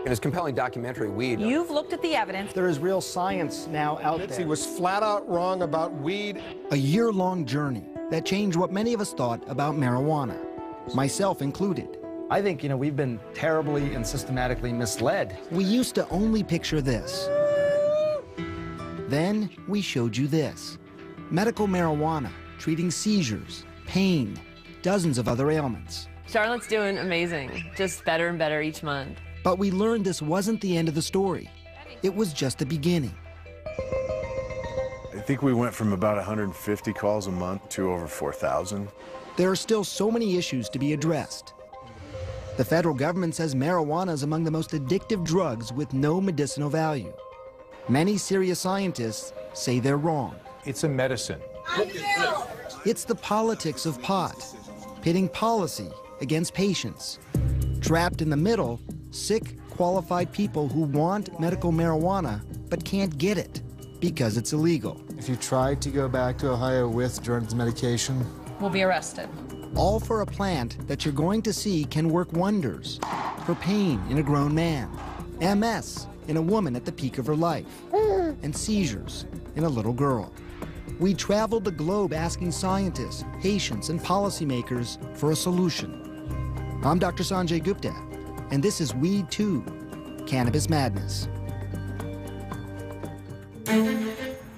In his compelling documentary, Weed... You've looked at the evidence. There is real science now out there. He was flat out wrong about weed. A year-long journey that changed what many of us thought about marijuana, myself included. I think, we've been terribly and systematically misled. We used to only picture this. Then we showed you this. Medical marijuana, treating seizures, pain, dozens of other ailments. Charlotte's doing amazing, just better and better each month. But we learned this wasn't the end of the story. It was just the beginning. I think we went from about 150 calls a month to over 4,000. There are still so many issues to be addressed. The federal government says marijuana is among the most addictive drugs with no medicinal value. Many serious scientists say they're wrong. It's a medicine. It's the politics of pot, pitting policy against patients. Trapped in the middle, sick, qualified people who want medical marijuana but can't get it because it's illegal. If you try to go back to Ohio with Jordan's medication, Will be arrested. All for a plant that you're going to see can work wonders for pain in a grown man, MS in a woman at the peak of her life, and seizures in a little girl. We traveled the globe asking scientists, patients, and policymakers for a solution. I'm Dr. Sandjay Gupta, and this is Weed 2, Cannabis Madness.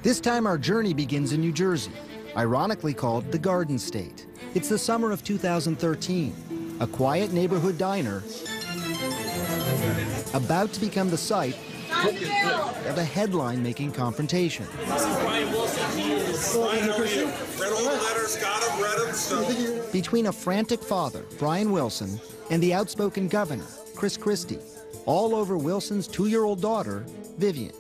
This time our journey begins in New Jersey, ironically called the Garden State. It's the summer of 2013, a quiet neighborhood diner about to become the site of a headline-making confrontation. Between a frantic father, Brian Wilson, and the outspoken governor, Chris Christie, all over Wilson's 2-year-old daughter, Vivian.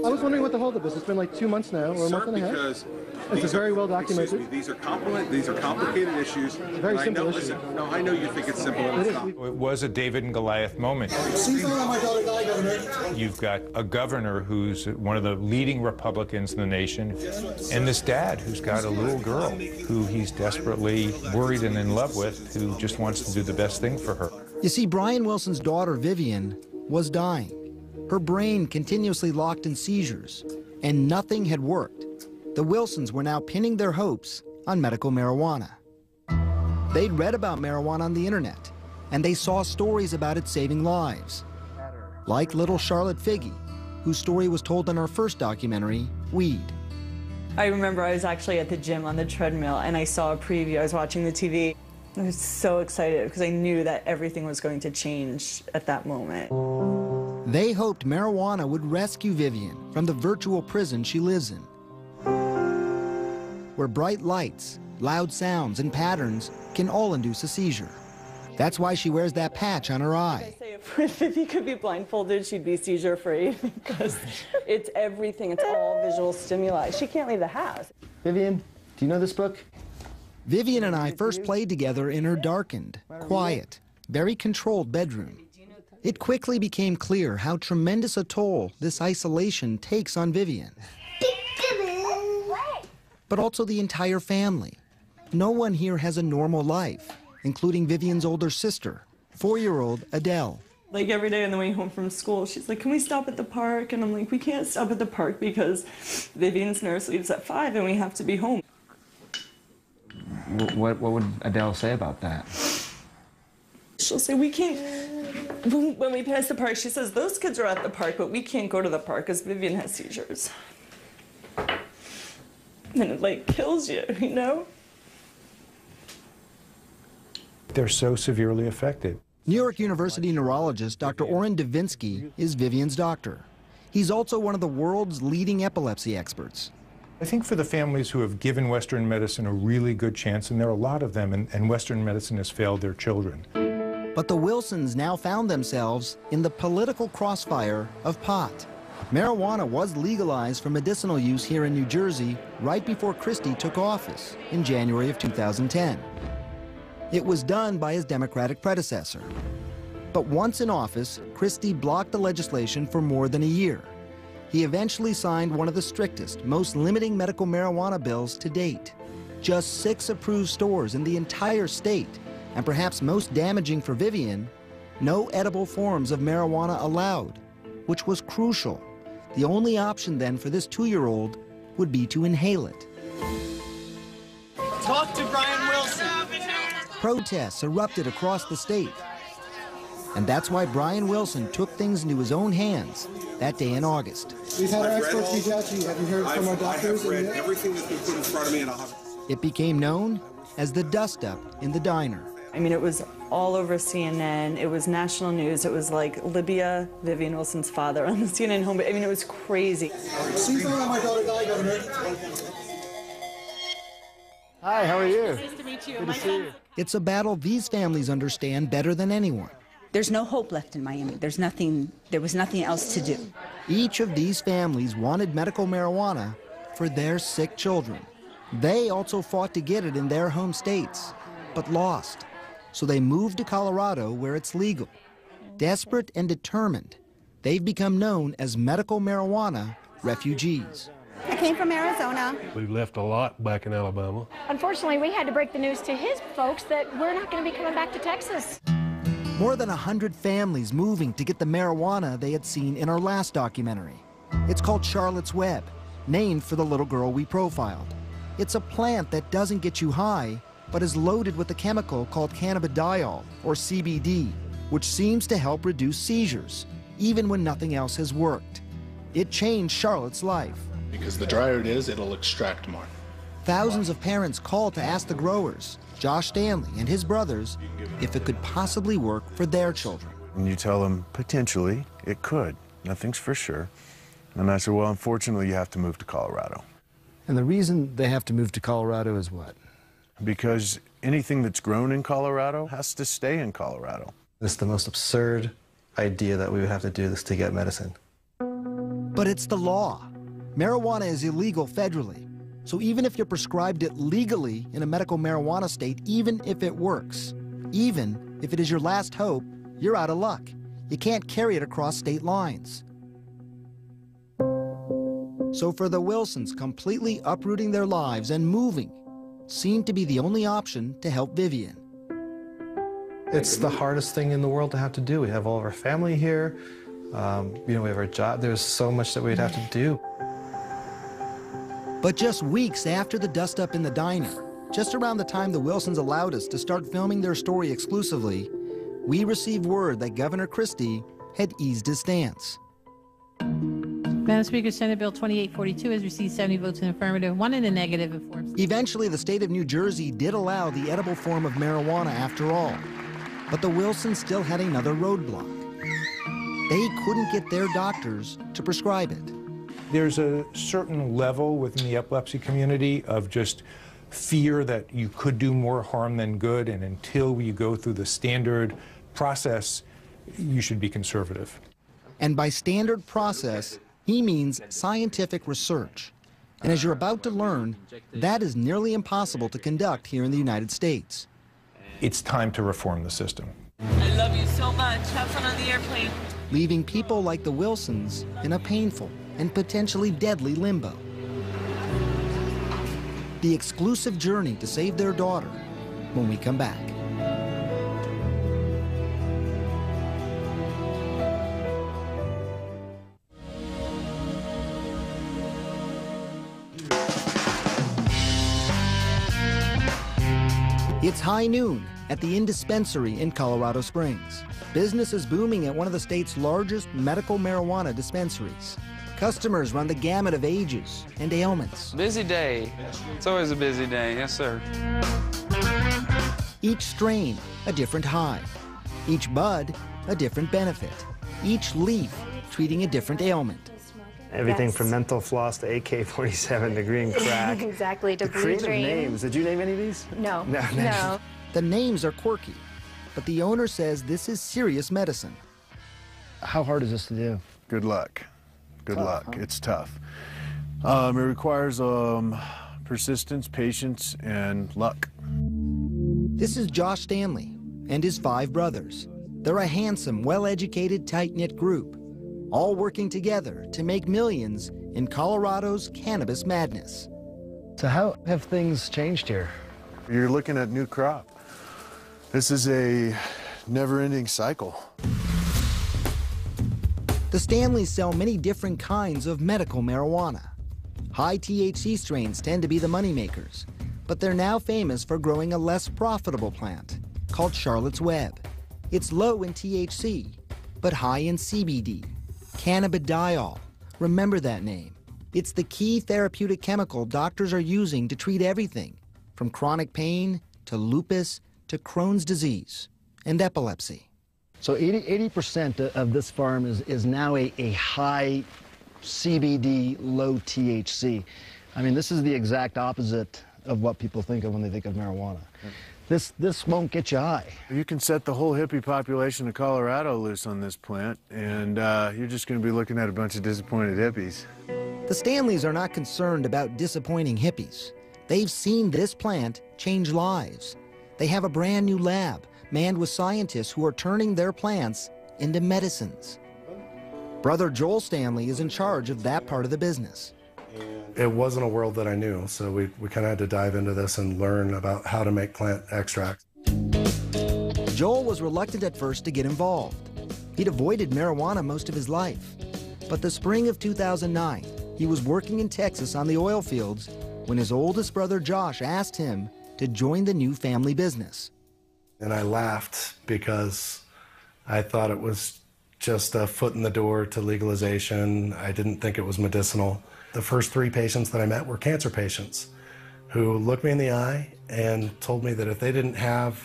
I was wondering what the holdup is. It's been like 2 months now, or a month and a half. Because it's very well documented. These are complicated issues. It's a very simple issue. Listen, no, I know you think it's simple. And it's not. It was a David and Goliath moment. You've got a governor who's one of the leading Republicans in the nation, and this dad who's got a little girl who he's desperately worried and in love with, who just wants to do the best thing for her. You see, Brian Wilson's daughter, Vivian, was dying. Her brain continuously locked in seizures, and nothing had worked. The Wilsons were now pinning their hopes on medical marijuana. They'd read about marijuana on the internet, and they saw stories about it saving lives. Like little Charlotte Figge, whose story was told in our first documentary, Weed. I remember I was actually at the gym on the treadmill, and I saw a preview. I was watching the TV. I was so excited because I knew that everything was going to change at that moment. They hoped marijuana would rescue Vivian from the virtual prison she lives in, where bright lights, loud sounds, and patterns can all induce a seizure. That's why she wears that patch on her eye. I say if Vivi could be blindfolded, she'd be seizure-free because it's everything. It's all visual stimuli. She can't leave the house. Vivian, do you know this book? Vivian and I first played together in her darkened, quiet, very controlled bedroom. It quickly became clear how tremendous a toll this isolation takes on Vivian, but also the entire family. No one here has a normal life, including Vivian's older sister, 4-year-old Adele. Like every day on the way home from school, she's like, can we stop at the park? And I'm like, we can't stop at the park because Vivian's nurse leaves at 5 and we have to be home. What would Adele say about that? She'll say, we can't, when we pass the park, she says, those kids are at the park, but we can't go to the park because Vivian has seizures. And it like kills you, you know? They're so severely affected. New York University neurologist Dr. Oren Davinsky is Vivian's doctor. He's also one of the world's leading epilepsy experts. I think for the families who have given Western medicine a really good chance, and there are a lot of them, and Western medicine has failed their children. But the Wilsons now found themselves in the political crossfire of pot. Marijuana was legalized for medicinal use here in New Jersey right before Christie took office in January of 2010. It was done by his Democratic predecessor. But once in office, Christie blocked the legislation for more than a year. He eventually signed one of the strictest, most limiting medical marijuana bills to date. Just 6 approved stores in the entire state, and perhaps most damaging for Vivian, no edible forms of marijuana allowed, which was crucial. The only option then for this 2-year-old would be to inhale it. Talk to Brian Wilson. Protests erupted across the state. And that's why Brian Wilson took things into his own hands that day in August. We've had our experts reach out to you. Have you heard from our doctors? I have read everything that's been put in front of me, and I'll have... It became known as the dust-up in the diner. I mean, it was all over CNN. It was national news. It was like Libya, Vivian Wilson's father on the CNN home. I mean, it was crazy. Please don't let my daughter die, Governor. Hi, how are you? Nice to meet you. Good to see you. It's a battle these families understand better than anyone. There's no hope left in Miami. There was nothing else to do. Each of these families wanted medical marijuana for their sick children. They also fought to get it in their home states, but lost. So they moved to Colorado where it's legal. Desperate and determined, they've become known as medical marijuana refugees. I came from Arizona. We left a lot back in Alabama. Unfortunately, we had to break the news to his folks that we're not going to be coming back to Texas. More than 100 families moving to get the marijuana they had seen in our last documentary. It's called Charlotte's Web, named for the little girl we profiled. It's a plant that doesn't get you high, but is loaded with a chemical called cannabidiol, or CBD, which seems to help reduce seizures, even when nothing else has worked. It changed Charlotte's life. Because the drier it is, it'll extract more. Thousands of parents called to ask the growers, Josh Stanley and his brothers, if it could possibly work for their children. And you tell them, potentially, it could. Nothing's for sure. And I said, well, unfortunately, you have to move to Colorado. And the reason they have to move to Colorado is what? Because anything that's grown in Colorado has to stay in Colorado. It's the most absurd idea that we would have to do this to get medicine. But it's the law. Marijuana is illegal federally. So even if you're prescribed it legally in a medical marijuana state, even if it works, even if it is your last hope, you're out of luck. You can't carry it across state lines. So for the Wilsons, completely uprooting their lives and moving seemed to be the only option to help Vivian. It's the hardest thing in the world to have to do. We have all of our family here. We have our job. There's so much that we'd have to do. But just weeks after the dust-up in the diner, just around the time the Wilsons allowed us to start filming their story exclusively, we received word that Governor Christie had eased his stance. Madam Speaker, Senate Bill 2842 has received 70 votes in affirmative, 1 in the negative, and 4 abstentions. Eventually, the state of New Jersey did allow the edible form of marijuana after all. But the Wilsons still had another roadblock. They couldn't get their doctors to prescribe it. There's a certain level within the epilepsy community of just fear that you could do more harm than good, and until you go through the standard process, you should be conservative. And by standard process, he means scientific research. And as you're about to learn, that is nearly impossible to conduct here in the United States. It's time to reform the system. I love you so much. Have fun on the airplane. Leaving people like the Wilsons in a painful and potentially deadly limbo. The exclusive journey to save their daughter when we come back. It's high noon at the Indispensary in Colorado Springs. Business is booming at one of the state's largest medical marijuana dispensaries. Customers run the gamut of ages and ailments. Busy day. It's always a busy day, yes, sir. Each strain, a different high. Each bud, a different benefit. Each leaf, treating a different ailment. Everything from mental floss to AK-47 to green crack. Exactly, to blue creative dream. names. Did you name any of these? No. No. The names are quirky, but the owner says this is serious medicine. How hard is this to do? Good luck. Good Tough, luck. huh? It's tough. It requires persistence, patience, and luck. This is Josh Stanley and his 5 brothers. They're a handsome, well-educated, tight-knit group, all working together to make millions in Colorado's cannabis madness. So how have things changed here? You're looking at new crop. This is a never-ending cycle. The Stanleys sell many different kinds of medical marijuana. High THC strains tend to be the moneymakers, but they're now famous for growing a less profitable plant called Charlotte's Web. It's low in THC, but high in CBD, cannabidiol. Remember that name. It's the key therapeutic chemical doctors are using to treat everything, from chronic pain to lupus to Crohn's disease and epilepsy. So 80% of this farm is now a high CBD, low THC. I mean, this is the exact opposite of what people think of when they think of marijuana. This won't get you high. You can set the whole hippie population of Colorado loose on this plant, and you're just going to be looking at a bunch of disappointed hippies. The Stanleys are not concerned about disappointing hippies. They've seen this plant change lives. They have a brand new lab manned with scientists who are turning their plants into medicines. Brother Joel Stanley is in charge of that part of the business. It wasn't a world that I knew, so we kind of had to dive into this and learn about how to make plant extracts. Joel was reluctant at first to get involved. He'd avoided marijuana most of his life. But the spring of 2009, he was working in Texas on the oil fields when his oldest brother Josh asked him to join the new family business. And I laughed because I thought it was just a foot in the door to legalization. I didn't think it was medicinal. The first 3 patients that I met were cancer patients who looked me in the eye and told me that if they didn't have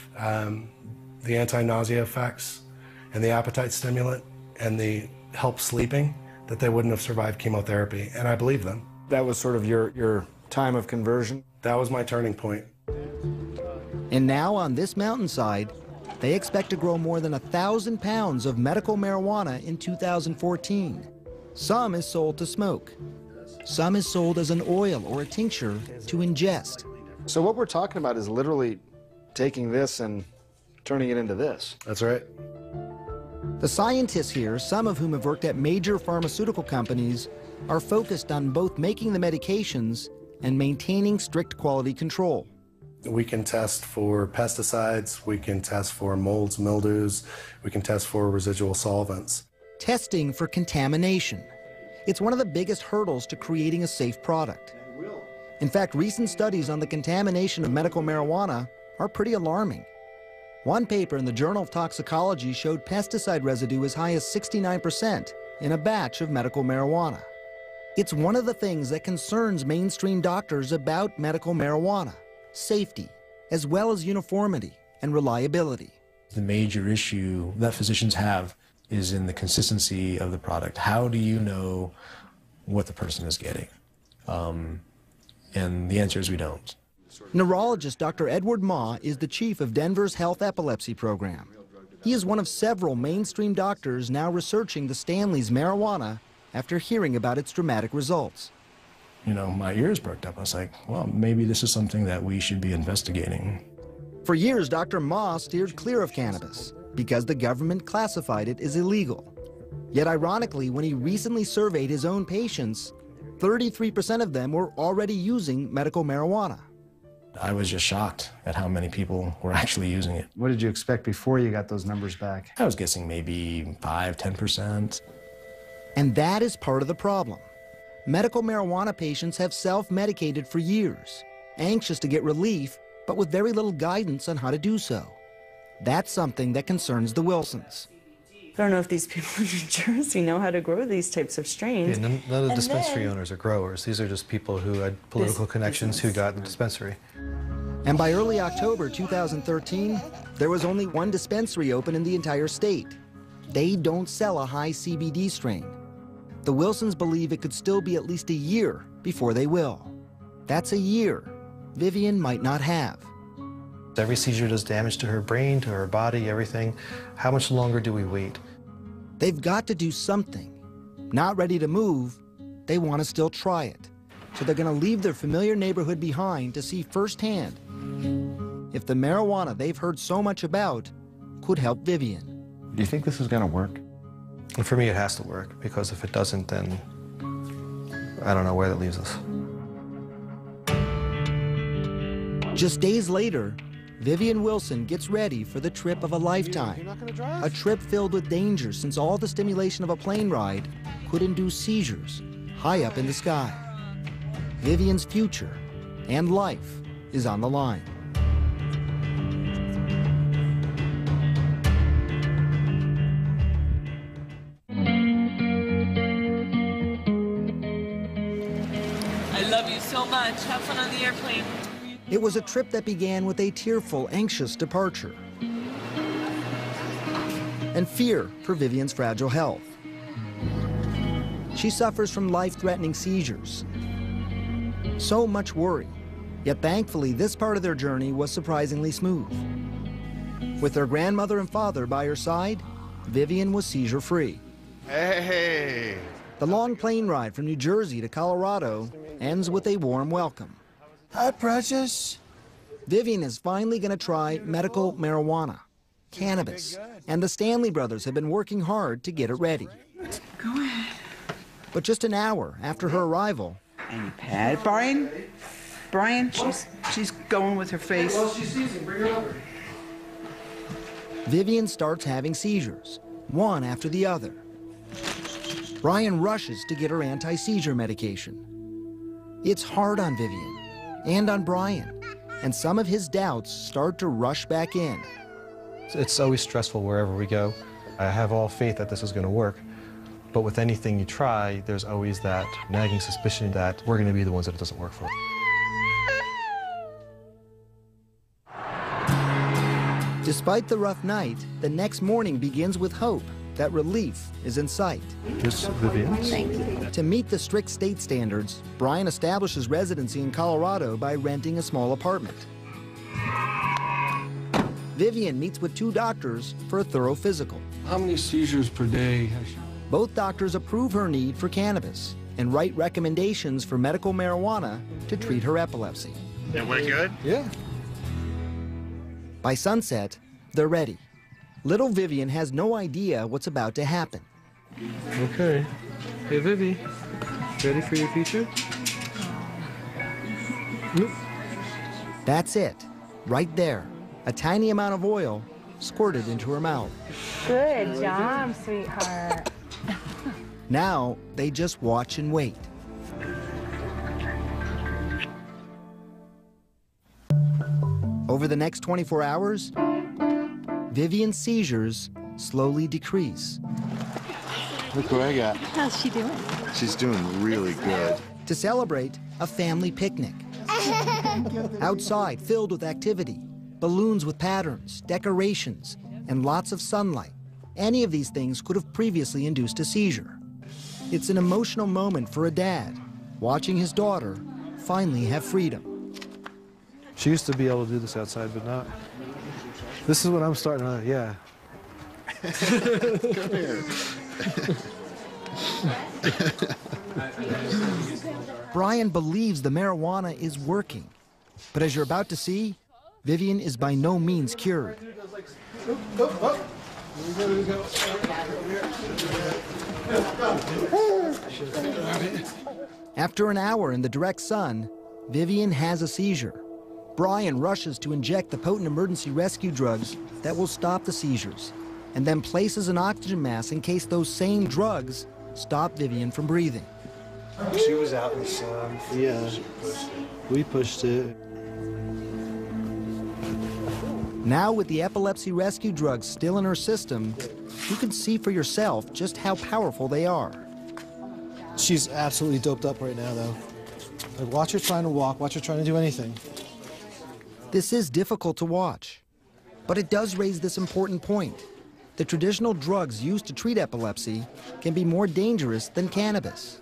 the anti-nausea effects and the appetite stimulant and the help sleeping, that they wouldn't have survived chemotherapy, and I believe them. That was sort of your time of conversion? That was my turning point. And now on this mountainside, they expect to grow more than 1,000 pounds of medical marijuana in 2014. Some is sold to smoke. Some is sold as an oil or a tincture to ingest. So what we're talking about is literally taking this and turning it into this. That's right. The scientists here, some of whom have worked at major pharmaceutical companies, are focused on both making the medications and maintaining strict quality control. We can test for pesticides, we can test for molds, mildews, we can test for residual solvents. Testing for contamination. It's one of the biggest hurdles to creating a safe product. In fact, recent studies on the contamination of medical marijuana are pretty alarming. One paper in the Journal of Toxicology showed pesticide residue as high as 69% in a batch of medical marijuana. It's one of the things that concerns mainstream doctors about medical marijuana: safety, as well as uniformity and reliability. The major issue that physicians have is in the consistency of the product. How do you know what the person is getting? And the answer is we don't. Neurologist Dr. Edward Ma is the chief of Denver's Health Epilepsy Program. He is one of several mainstream doctors now researching the Stanley's marijuana after hearing about its dramatic results. You know, my ears perked up. I was like, well, maybe this is something that we should be investigating. For years, Dr. Ma steered clear of cannabis because the government classified it as illegal. Yet ironically, when he recently surveyed his own patients, 33% of them were already using medical marijuana. I was just shocked at how many people were actually using it. What did you expect before you got those numbers back? I was guessing maybe 5–10%. And that is part of the problem. Medical marijuana patients have self-medicated for years, anxious to get relief, but with very little guidance on how to do so. That's something that concerns the Wilsons. I don't know if these people in New Jersey know how to grow these types of strains. Yeah, none of the dispensary owners are growers. These are just people who had political connections who got the dispensary. And by early October 2013, there was only one dispensary open in the entire state. They don't sell a high CBD strain. The Wilsons believe it could still be at least a year before they will. That's a year Vivian might not have. Every seizure does damage to her brain, to her body, everything. How much longer do we wait? They've got to do something. Not ready to move, they want to still try it. So they're going to leave their familiar neighborhood behind to see firsthand if the marijuana they've heard so much about could help Vivian. Do you think this is going to work? And for me, it has to work, because if it doesn't, then I don't know where that leaves us. Just days later, Vivian Wilson gets ready for the trip of a lifetime. A trip filled with danger, since all the stimulation of a plane ride could induce seizures high up in the sky. Vivian's future and life is on the line. I love you so much. Have fun on the airplane. It was a trip that began with a tearful, anxious departure and fear for Vivian's fragile health. She suffers from life-threatening seizures. So much worry, yet thankfully this part of their journey was surprisingly smooth. With their grandmother and father by her side, Vivian was seizure-free. Hey! The long plane ride from New Jersey to Colorado ends with a warm welcome. Hi, precious. Vivian is finally going to try medical marijuana, cannabis, and the Stanley brothers have been working hard to get it ready. Go ahead. But just an hour after her arrival, Any pad, Brian, she's going with her face. Well, she's seizing. Bring her over. Vivian starts having seizures, one after the other. Brian rushes to get her anti-seizure medication. It's hard on Vivian and on Brian, and some of his doubts start to rush back in. It's always stressful wherever we go. I have all faith that this is going to work, but with anything you try, there's always that nagging suspicion that we're going to be the ones that it doesn't work for. Despite the rough night, the next morning begins with hope that relief is in sight. Miss Vivian. Thank you. To meet the strict state standards, Brian establishes residency in Colorado by renting a small apartment. Vivian meets with 2 doctors for a thorough physical. How many seizures per day has she? Both doctors approve her need for cannabis and write recommendations for medical marijuana to treat her epilepsy. And we're good? Yeah. By sunset, they're ready. Little Vivian has no idea what's about to happen. Okay. Hey, Vivi, ready for your future? That's it, right there. A tiny amount of oil squirted into her mouth. Good job, sweetheart. Now, they just watch and wait. Over the next 24 hours, Vivian's seizures slowly decrease. Look what I got. How's she doing? She's doing really good. To celebrate, a family picnic. Outside, filled with activity, balloons with patterns, decorations, and lots of sunlight. Any of these things could have previously induced a seizure. It's an emotional moment for a dad, watching his daughter finally have freedom. She used to be able to do this outside, but not. This is what I'm starting on, yeah. Come here. Brian believes the marijuana is working. But as you're about to see, Vivian is by no means cured. After an hour in the direct sun, Vivian has a seizure. Brian rushes to inject the potent emergency rescue drugs that will stop the seizures, and then places an oxygen mask in case those same drugs stop Vivian from breathing. She was out in the sun. Yeah, we pushed it. Now with the epilepsy rescue drugs still in her system, you can see for yourself just how powerful they are. She's absolutely doped up right now, though. Like, watch her trying to walk, watch her trying to do anything. This is difficult to watch, but it does raise this important point. The traditional drugs used to treat epilepsy can be more dangerous than cannabis.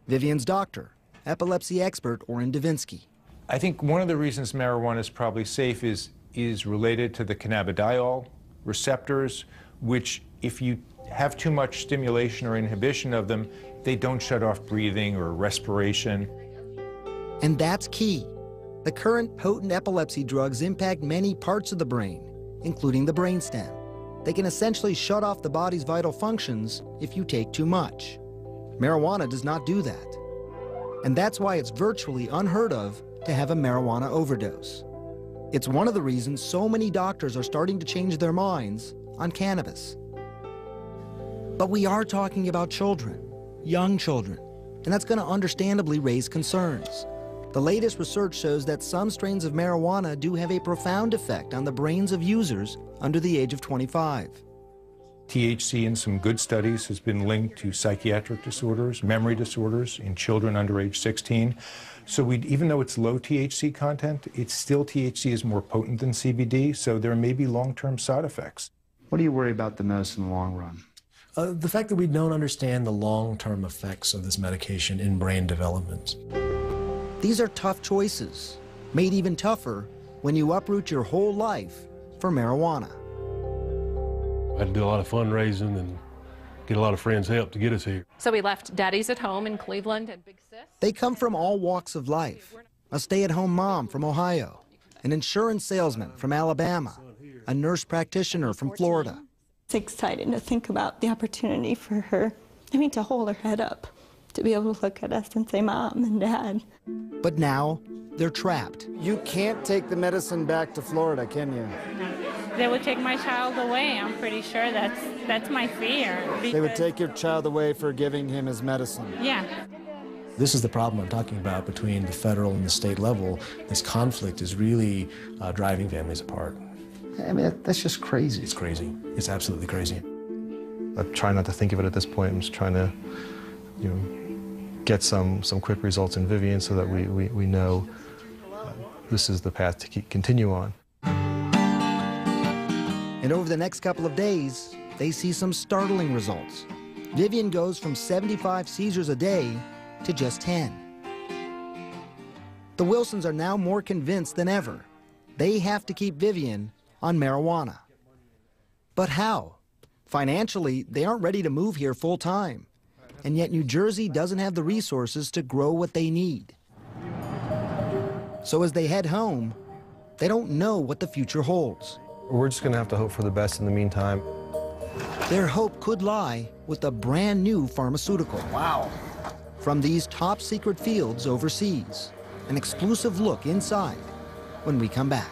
Vivian's doctor, epilepsy expert Oren Davinsky. I think one of the reasons marijuana is probably safe is related to the cannabidiol receptors, which if you have too much stimulation or inhibition of them, they don't shut off breathing or respiration. And that's key. The current potent epilepsy drugs impact many parts of the brain, including the brainstem. They can essentially shut off the body's vital functions if you take too much. Marijuana does not do that. And that's why it's virtually unheard of to have a marijuana overdose. It's one of the reasons so many doctors are starting to change their minds on cannabis. But we are talking about children, young children, and that's going to understandably raise concerns. The latest research shows that some strains of marijuana do have a profound effect on the brains of users under the age of 25. THC in some good studies has been linked to psychiatric disorders, memory disorders in children under age 16. So even though it's low THC content, it's still THC is more potent than CBD, so there may be long-term side effects. What do you worry about the most in the long run? The fact that we don't understand the long-term effects of this medication in brain development. These are tough choices, made even tougher when you uproot your whole life for marijuana. I had to do a lot of fundraising and get a lot of friends' help to get us here. So we left daddies at home in Cleveland and Big Sis. They come from all walks of life. A stay-at-home mom from Ohio, an insurance salesman from Alabama, a nurse practitioner from Florida. It's exciting to think about the opportunity for her, to hold her head up, to be able to look at us and say, Mom and Dad. But now, they're trapped. You can't take the medicine back to Florida, can you? They would take my child away. I'm pretty sure that's my fear. They would take your child away for giving him his medicine. Yeah. This is the problem I'm talking about between the federal and the state level. This conflict is really driving families apart. I mean, that's just crazy. It's crazy. It's absolutely crazy. I try not to think of it at this point. I'm just trying to, get some quick results in Vivian so that we know this is the path to continue on. And over the next couple of days, they see some startling results. Vivian goes from 75 seizures a day to just 10. The Wilsons are now more convinced than ever. They have to keep Vivian on marijuana. But how? Financially, they aren't ready to move here full time. And yet New Jersey doesn't have the resources to grow what they need. So as they head home, they don't know what the future holds. We're just going to have to hope for the best in the meantime. Their hope could lie with a brand new pharmaceutical. Wow. From these top secret fields overseas. An exclusive look inside when we come back.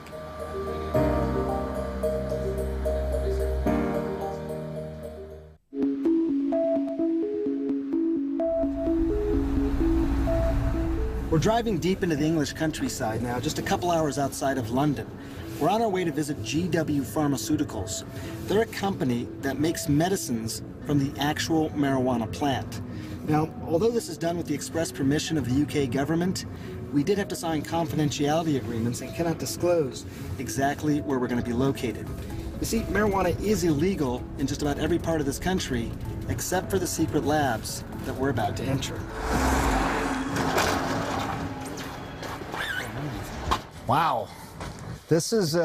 We're driving deep into the English countryside now, just a couple hours outside of London. We're on our way to visit GW Pharmaceuticals. They're a company that makes medicines from the actual marijuana plant. Now, although this is done with the express permission of the UK government, we did have to sign confidentiality agreements and cannot disclose exactly where we're going to be located. You see, marijuana is illegal in just about every part of this country, except for the secret labs that we're about to enter. Wow, this is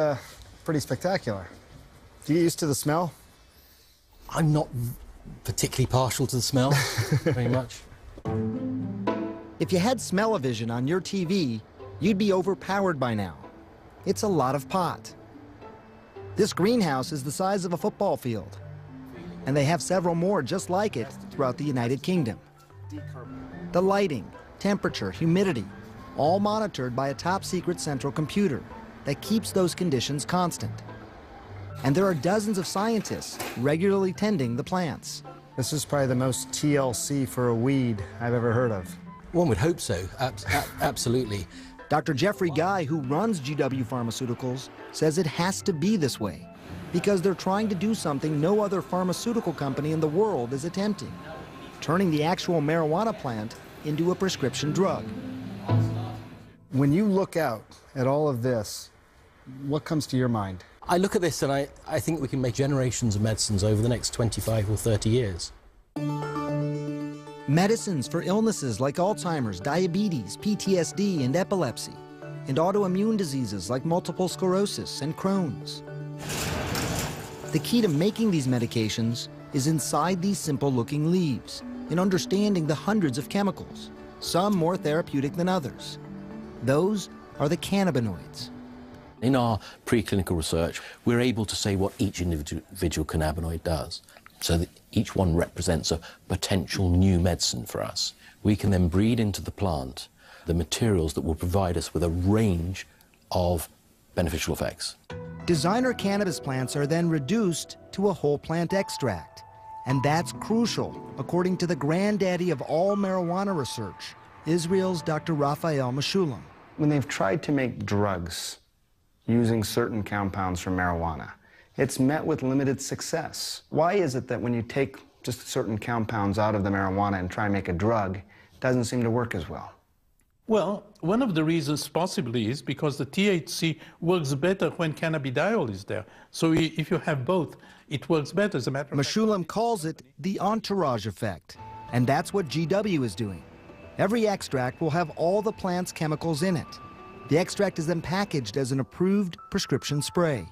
pretty spectacular. Do you get used to the smell? I'm not particularly partial to the smell, very much. If you had smell-o-vision on your TV, you'd be overpowered by now. It's a lot of pot. This greenhouse is the size of a football field, and they have several more just like it throughout the United Kingdom. The lighting, temperature, humidity, all monitored by a top-secret central computer that keeps those conditions constant. And there are dozens of scientists regularly tending the plants. This is probably the most TLC for a weed I've ever heard of. One would hope so, absolutely. Dr. Jeffrey Guy, who runs GW Pharmaceuticals, says it has to be this way because they're trying to do something no other pharmaceutical company in the world is attempting, turning the actual marijuana plant into a prescription drug. When you look out at all of this, what comes to your mind? I look at this and I think we can make generations of medicines over the next 25 or 30 years. Medicines for illnesses like Alzheimer's, diabetes, PTSD, and epilepsy, and autoimmune diseases like multiple sclerosis and Crohn's. The key to making these medications is inside these simple-looking leaves, in understanding the hundreds of chemicals, some more therapeutic than others. Those are the cannabinoids. In our preclinical research, we're able to say what each individual cannabinoid does, so that each one represents a potential new medicine for us. We can then breed into the plant the materials that will provide us with a range of beneficial effects. Designer cannabis plants are then reduced to a whole plant extract. And that's crucial, according to the granddaddy of all marijuana research, Israel's Dr. Raphael Meshulam. When they've tried to make drugs using certain compounds from marijuana, it's met with limited success. Why is it that when you take just certain compounds out of the marijuana and try and make a drug, it doesn't seem to work as well? Well, one of the reasons possibly is because the THC works better when cannabidiol is there. So if you have both, it works better, as a matter of fact. Meshulam calls it the entourage effect, and that's what GW is doing. Every extract will have all the plant's chemicals in it. The extract is then packaged as an approved prescription spray.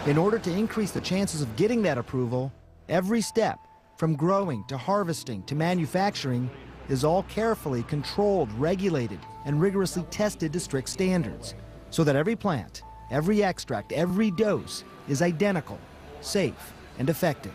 In order to increase the chances of getting that approval, every step, from growing to harvesting to manufacturing, is all carefully controlled, regulated, and rigorously tested to strict standards, so that every plant, every extract, every dose is identical, safe, and effective.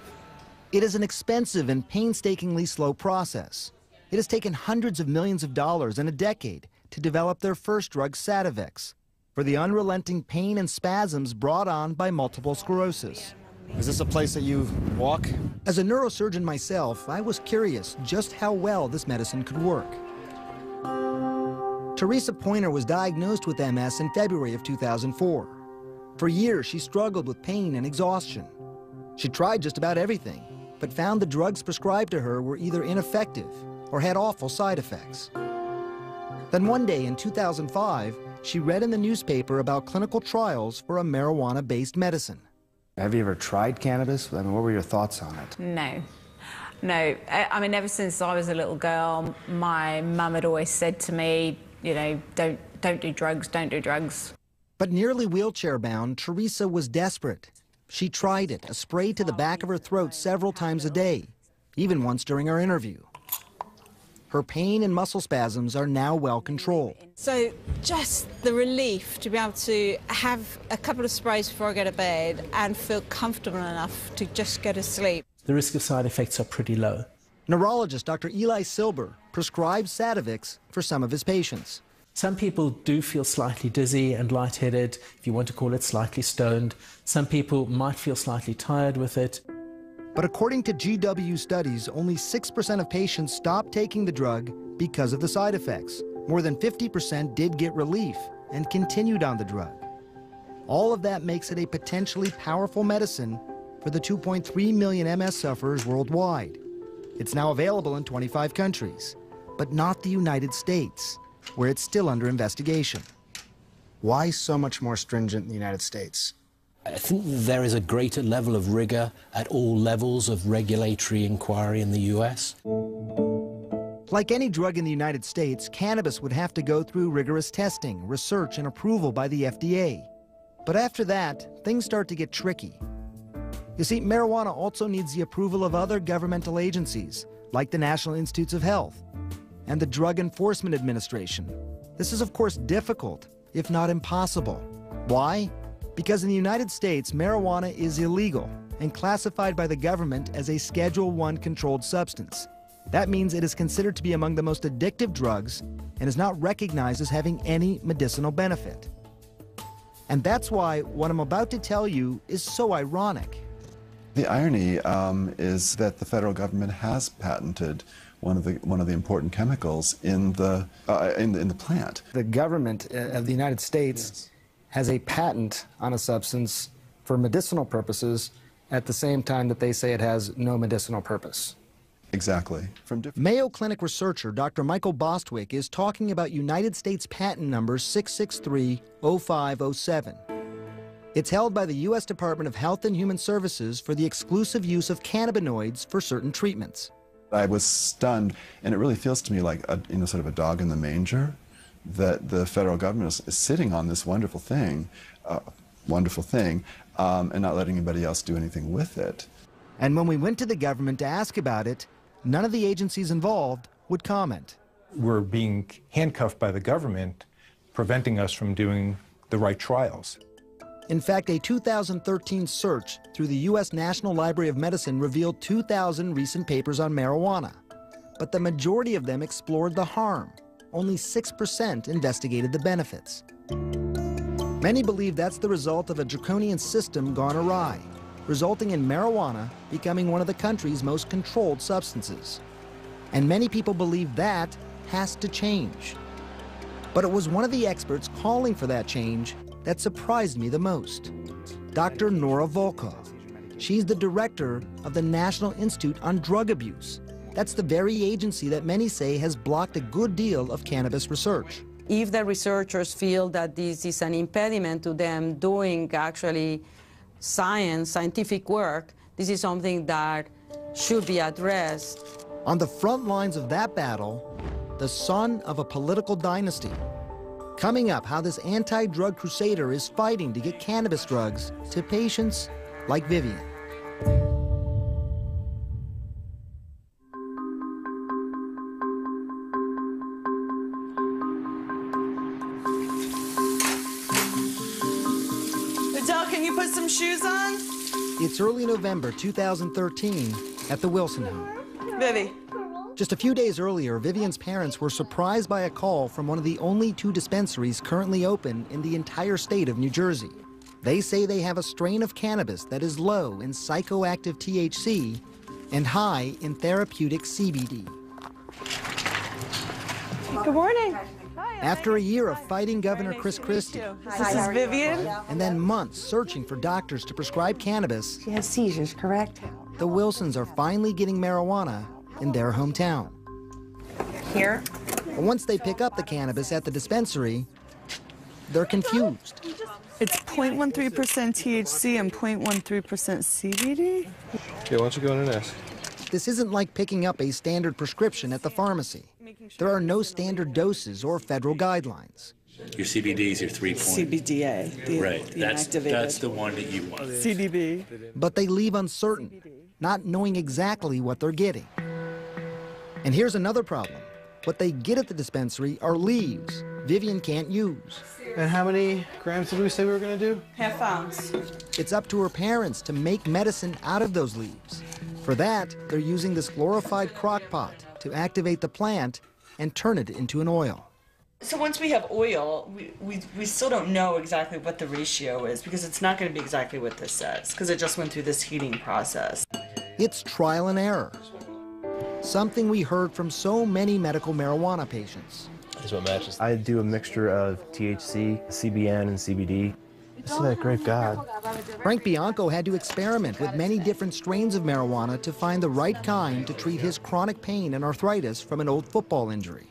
It is an expensive and painstakingly slow process. It has taken hundreds of millions of dollars and a decade to develop their first drug, Sativex, for the unrelenting pain and spasms brought on by multiple sclerosis. Is this a place that you walk? As a neurosurgeon myself, I was curious just how well this medicine could work. Teresa Pointer was diagnosed with MS in February of 2004. For years, she struggled with pain and exhaustion. She tried just about everything, but found the drugs prescribed to her were either ineffective or had awful side effects. Then one day in 2005, she read in the newspaper about clinical trials for a marijuana-based medicine. Have you ever tried cannabis? I mean, what were your thoughts on it? No. I mean, ever since I was a little girl, my mum had always said to me, you know, don't do drugs, don't do drugs. But nearly wheelchair-bound, Teresa was desperate. She tried it, a spray to the back of her throat several times a day, even once during our interview. Her pain and muscle spasms are now well controlled. So just the relief to be able to have a couple of sprays before I go to bed and feel comfortable enough to just go to sleep. The risk of side effects are pretty low. Neurologist Dr. Eli Silber prescribes Sativex for some of his patients. Some people do feel slightly dizzy and lightheaded, if you want to call it slightly stoned. Some people might feel slightly tired with it. But according to GW studies, only 6% of patients stopped taking the drug because of the side effects. More than 50% did get relief and continued on the drug. All of that makes it a potentially powerful medicine for the 2.3 million MS sufferers worldwide. It's now available in 25 countries, but not the United States, where it's still under investigation. Why so much more stringent in the United States? I think there is a greater level of rigor at all levels of regulatory inquiry in the US. Like any drug in the United States, cannabis would have to go through rigorous testing, research, and approval by the FDA. But after that, things start to get tricky. You see, marijuana also needs the approval of other governmental agencies, like the National Institutes of Health and the Drug Enforcement Administration. This is, of course, difficult, if not impossible. Why? Because in the United States, marijuana is illegal and classified by the government as a Schedule I controlled substance. That means it is considered to be among the most addictive drugs and is not recognized as having any medicinal benefit. And that's why what I'm about to tell you is so ironic. The irony is that the federal government has patented one of the important chemicals in the plant. The government of the United States has a patent on a substance for medicinal purposes at the same time that they say it has no medicinal purpose. Exactly. Mayo Clinic researcher Dr. Michael Bostwick is talking about United States patent number 6630507. It's held by the U.S. Department of Health and Human Services for the exclusive use of cannabinoids for certain treatments. I was stunned, and it really feels to me like sort of a dog in the manger, that the federal government is sitting on this wonderful thing, and not letting anybody else do anything with it. And when we went to the government to ask about it, none of the agencies involved would comment. We're being handcuffed by the government, preventing us from doing the right trials. In fact, a 2013 search through the U.S. National Library of Medicine revealed 2,000 recent papers on marijuana. But the majority of them explored the harm. Only 6% investigated the benefits. Many believe that's the result of a draconian system gone awry, resulting in marijuana becoming one of the country's most controlled substances. And many people believe that has to change. But it was one of the experts calling for that change that surprised me the most, Dr. Nora Volkov. She's the director of the National Institute on Drug Abuse. That's the very agency that many say has blocked a good deal of cannabis research. If the researchers feel that this is an impediment to them doing actually scientific work, this is something that should be addressed. On the front lines of that battle, the son of a political dynasty. Coming up, how this anti-drug crusader is fighting to get cannabis drugs to patients like Vivian. Adele, can you put some shoes on? It's early November 2013 at the Wilson home. Vivi. Just a few days earlier, Vivian's parents were surprised by a call from one of the only 2 dispensaries currently open in the entire state of New Jersey. They say they have a strain of cannabis that is low in psychoactive THC and high in therapeutic CBD. Good morning. After a year of fighting Governor Chris Christie, This is Vivian. and then months searching for doctors to prescribe cannabis, She has seizures, correct? the Wilsons are finally getting marijuana in their hometown. Here. But once they pick up the cannabis at the dispensary, they're confused. It's 0.13% THC and 0.13% CBD. Okay, why don't you go in and ask? This isn't like picking up a standard prescription at the pharmacy. There are no standard doses or federal guidelines. Your CBD is your 3 point. CBDA. Right. That's the one that you want. CDB. But they leave uncertain, not knowing exactly what they're getting. And here's another problem. What they get at the dispensary are leaves Vivian can't use. And how many grams did we say we were going to do? Half ounce. It's up to her parents to make medicine out of those leaves. For that, they're using this glorified crock pot to activate the plant and turn it into an oil. So once we have oil, we still don't know exactly what the ratio is because it's not going to be exactly what this says because it just went through this heating process. It's trial and error. Something we heard from so many medical marijuana patients. Is what matches. I do a mixture of THC, CBN, and CBD. This is that great God. Frank Bianco had to experiment with many different strains of marijuana to find the right kind to treat his chronic pain and arthritis from an old football injury.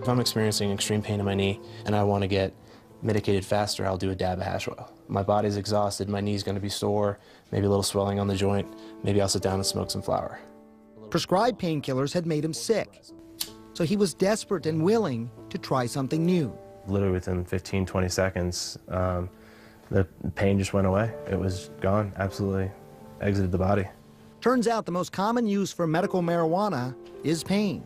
If I'm experiencing extreme pain in my knee and I want to get medicated faster, I'll do a dab of hash oil. My body's exhausted, my knee's going to be sore, maybe a little swelling on the joint, maybe I'll sit down and smoke some flower. Prescribed painkillers had made him sick, so he was desperate and willing to try something new. Literally within 15, 20 seconds, the pain just went away. It was gone, absolutely exited the body. Turns out the most common use for medical marijuana is pain.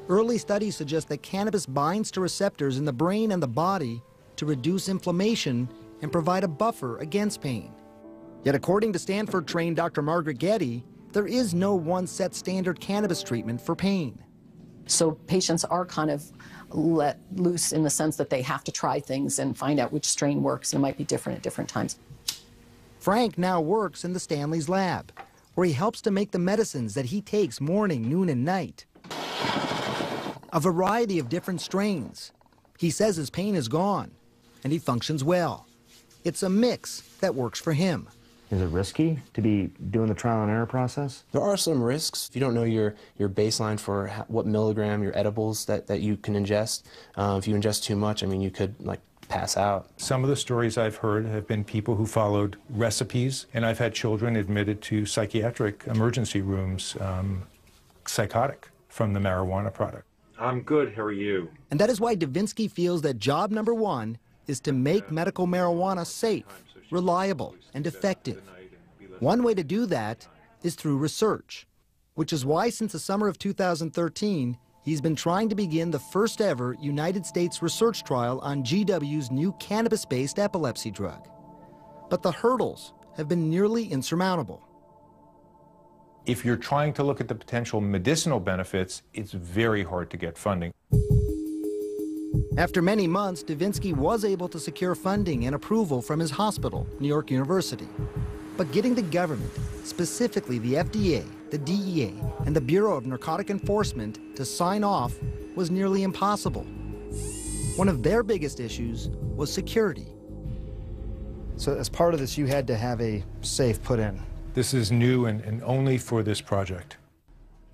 Early studies suggest that cannabis binds to receptors in the brain and the body to reduce inflammation and provide a buffer against pain. Yet according to Stanford-trained Dr. Margaret Getty, there is no one set standard cannabis treatment for pain. So patients are kind of let loose in the sense that they have to try things and find out which strain works, and it might be different at different times. Frank now works in the Stanley's lab, where he helps to make the medicines that he takes morning, noon, and night. A variety of different strains. He says his pain is gone, and he functions well. It's a mix that works for him. Is it risky to be doing the trial and error process? There are some risks. If you don't know your baseline for what milligram, your edibles that you can ingest, if you ingest too much, I mean, you could pass out. Some of the stories I've heard have been people who followed recipes, and I've had children admitted to psychiatric emergency rooms, psychotic from the marijuana product. I'm good, how are you? And that is why Davinsky feels that job number one is to make medical marijuana safe, reliable, and effective. One way to do that is through research, which is why since the summer of 2013, he's been trying to begin the first ever United States research trial on GW's new cannabis-based epilepsy drug. But the hurdles have been nearly insurmountable. If you're trying to look at the potential medicinal benefits, it's very hard to get funding. After many months, Davinsky was able to secure funding and approval from his hospital, New York University. But getting the government, specifically the FDA, the DEA, and the Bureau of Narcotic Enforcement to sign off was nearly impossible. One of their biggest issues was security. So as part of this, you had to have a safe put in. This is new and only for this project.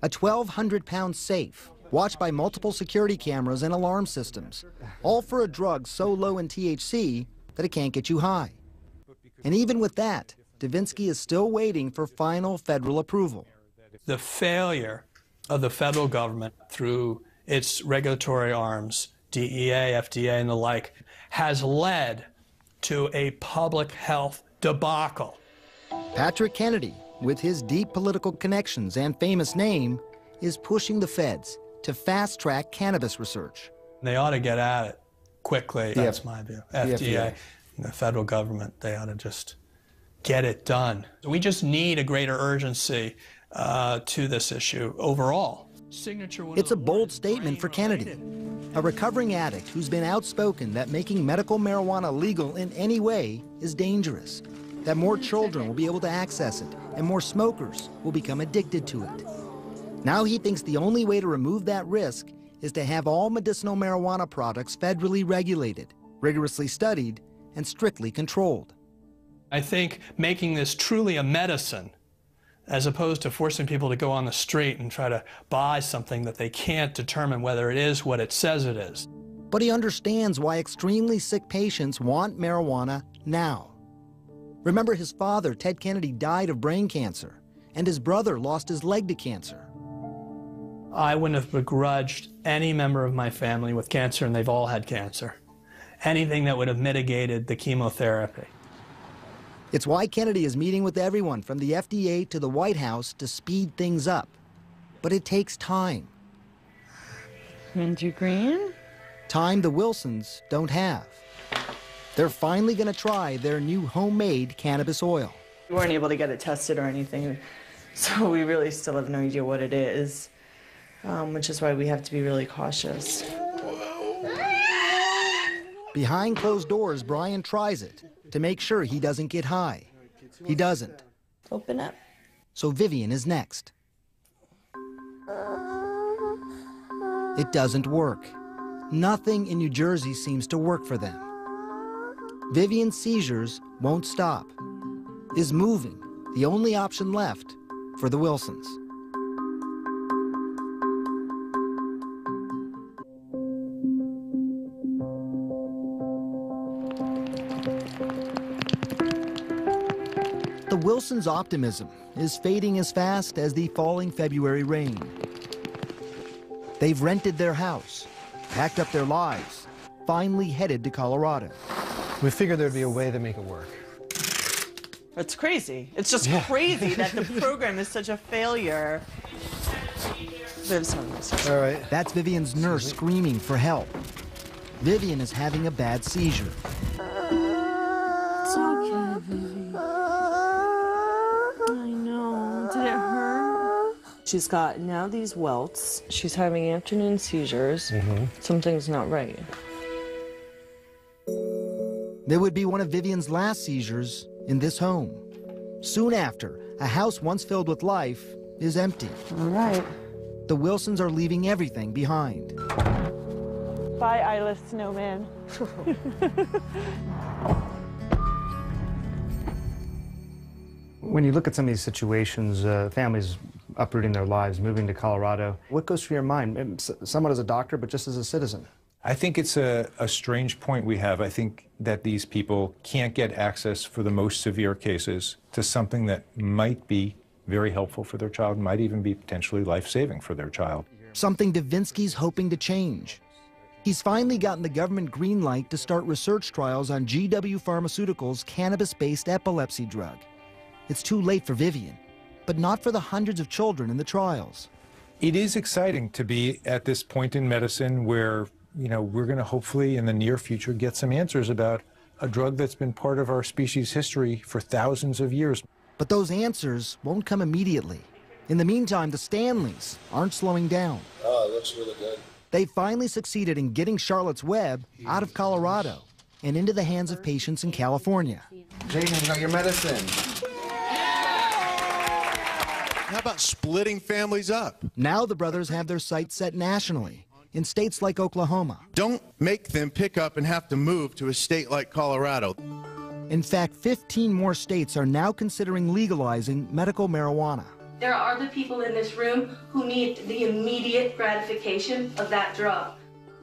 A 1,200-pound safe, watched by multiple security cameras and alarm systems, all for a drug so low in THC that it can't get you high. And even with that, Davinsky is still waiting for final federal approval. The failure of the federal government through its regulatory arms, DEA, FDA, and the like, has led to a public health debacle. Patrick Kennedy, with his deep political connections and famous name, is pushing the feds to fast-track cannabis research. They ought to get at it quickly, that's my view. FDA and the federal government, they ought to just get it done. We just need a greater urgency to this issue overall. It's a bold statement for Kennedy, a recovering addict who's been outspoken that making medical marijuana legal in any way is dangerous, that more children will be able to access it, and more smokers will become addicted to it. Now he thinks the only way to remove that risk is to have all medicinal marijuana products federally regulated, rigorously studied, and strictly controlled. I think making this truly a medicine, as opposed to forcing people to go on the street and try to buy something that they can't determine whether it is what it says it is. But he understands why extremely sick patients want marijuana now. Remember, his father, Ted Kennedy, died of brain cancer, and his brother lost his leg to cancer. I wouldn't have begrudged any member of my family with cancer, and they've all had cancer. Anything that would have mitigated the chemotherapy. It's why Kennedy is meeting with everyone from the FDA to the White House to speed things up. But it takes time. And you green? Time the Wilsons don't have. They're finally going to try their new homemade cannabis oil. We weren't able to get it tested or anything, so we really still have no idea what it is, which is why we have to be really cautious. Behind closed doors, Brian tries it to make sure he doesn't get high. He doesn't. Open up. So Vivian is next. It doesn't work. Nothing in New Jersey seems to work for them. Vivian's seizures won't stop. Is moving the only option left for the Wilsons? The Wilsons' optimism is fading as fast as the falling February rain. They've rented their house, packed up their lives, finally headed to Colorado. We figured there'd be a way to make it work. It's crazy. It's just crazy that the program is such a failure. All right. That's Vivian's nurse screaming for help. Vivian is having a bad seizure. It's okay, Vivi. I know. Did it hurt? She's got now these welts. She's having afternoon seizures. Something's not right. There would be one of Vivian's last seizures in this home. Soon after, a house once filled with life is empty. All right. The Wilsons are leaving everything behind. Bye, eyeless snowman. When you look at some of these situations, families uprooting their lives, moving to Colorado, what goes through your mind? Somewhat as a doctor, but just as a citizen. I think it's a strange point we have. I think that these people can't get access for the most severe cases to something that might be very helpful for their child, might even be potentially life-saving for their child. Something Davinsky's hoping to change. He's finally gotten the government green light to start research trials on GW Pharmaceuticals' cannabis-based epilepsy drug. It's too late for Vivian, but not for the hundreds of children in the trials. It is exciting to be at this point in medicine where, you know, we're going to hopefully in the near future get some answers about a drug that's been part of our species' history for thousands of years. But those answers won't come immediately. In the meantime, the Stanleys aren't slowing down. Oh, it looks really good. They finally succeeded in getting Charlotte's Web out of Colorado and into the hands of patients in California. Jaden, got your medicine. How about splitting families up? Now the brothers have their sights set nationally in states like Oklahoma. Don't make them pick up and have to move to a state like Colorado. In fact, 15 more states are now considering legalizing medical marijuana. There are other people in this room who need the immediate gratification of that drug.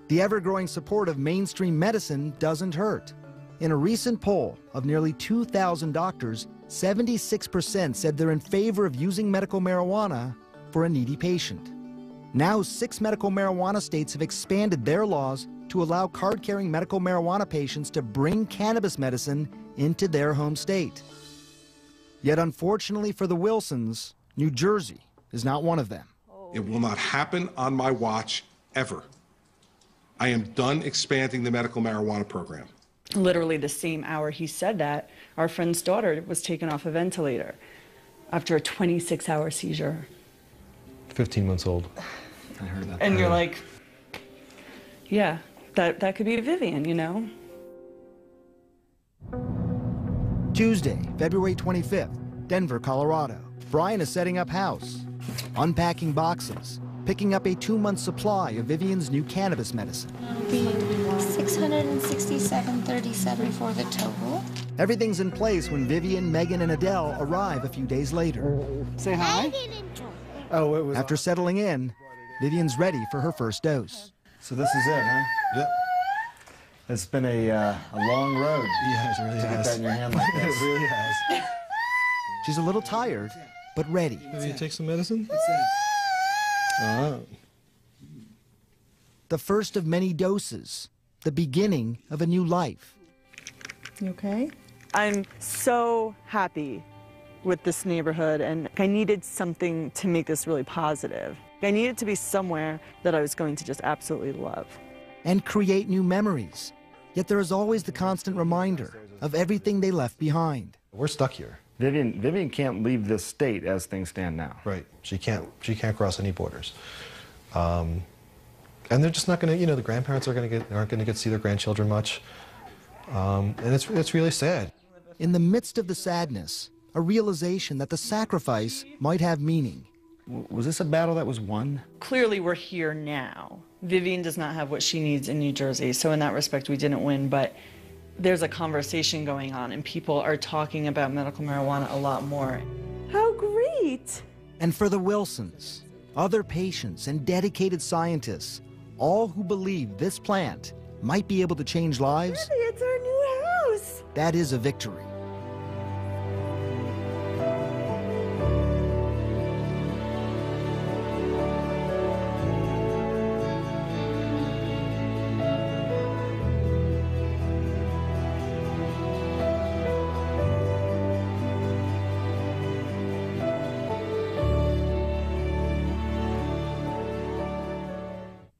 The ever-growing support of mainstream medicine doesn't hurt. In a recent poll of nearly 2,000 doctors, 76% said they're in favor of using medical marijuana for a needy patient. Now, 6 medical marijuana states have expanded their laws to allow card-carrying medical marijuana patients to bring cannabis medicine into their home state. Yet, unfortunately for the Wilsons, New Jersey is not one of them. It will not happen on my watch, ever. I am done expanding the medical marijuana program. Literally the same hour he said that, our friend's daughter was taken off a ventilator after a 26-hour seizure. 15 months old. I heard that. And you're like, yeah, that could be Vivian, you know? Tuesday, February 25th, Denver, Colorado. Brian is setting up house, unpacking boxes, picking up a 2-month supply of Vivian's new cannabis medicine. It'll be $667.37 for the total. Everything's in place when Vivian, Megan, and Adele arrive a few days later. Say hi. Oh, it was. After settling in, Vivian's ready for her first dose. So this is it, huh? Yep. It's been a long road. Yeah, it really to has. get that in your hand like this. It really has. She's a little tired, but ready. Maybe you take some medicine? Oh. The first of many doses, the beginning of a new life. You okay? I'm so happy with this neighborhood, and I needed something to make this really positive. I needed to be somewhere that I was going to just absolutely love. And create new memories. Yet there is always the constant reminder of everything they left behind. We're stuck here. Vivian can't leave this state as things stand now. Right. She can't cross any borders. And they're just not going to, the grandparents aren't going to get to see their grandchildren much. And it's really sad. In the midst of the sadness, a realization that the sacrifice might have meaning. Was this a battle that was won? Clearly we're here now. Vivian does not have what she needs in New Jersey, so in that respect we didn't win, but there's a conversation going on and people are talking about medical marijuana a lot more. How great! And for the Wilsons, other patients and dedicated scientists, all who believe this plant might be able to change lives, It's our new house! that is a victory.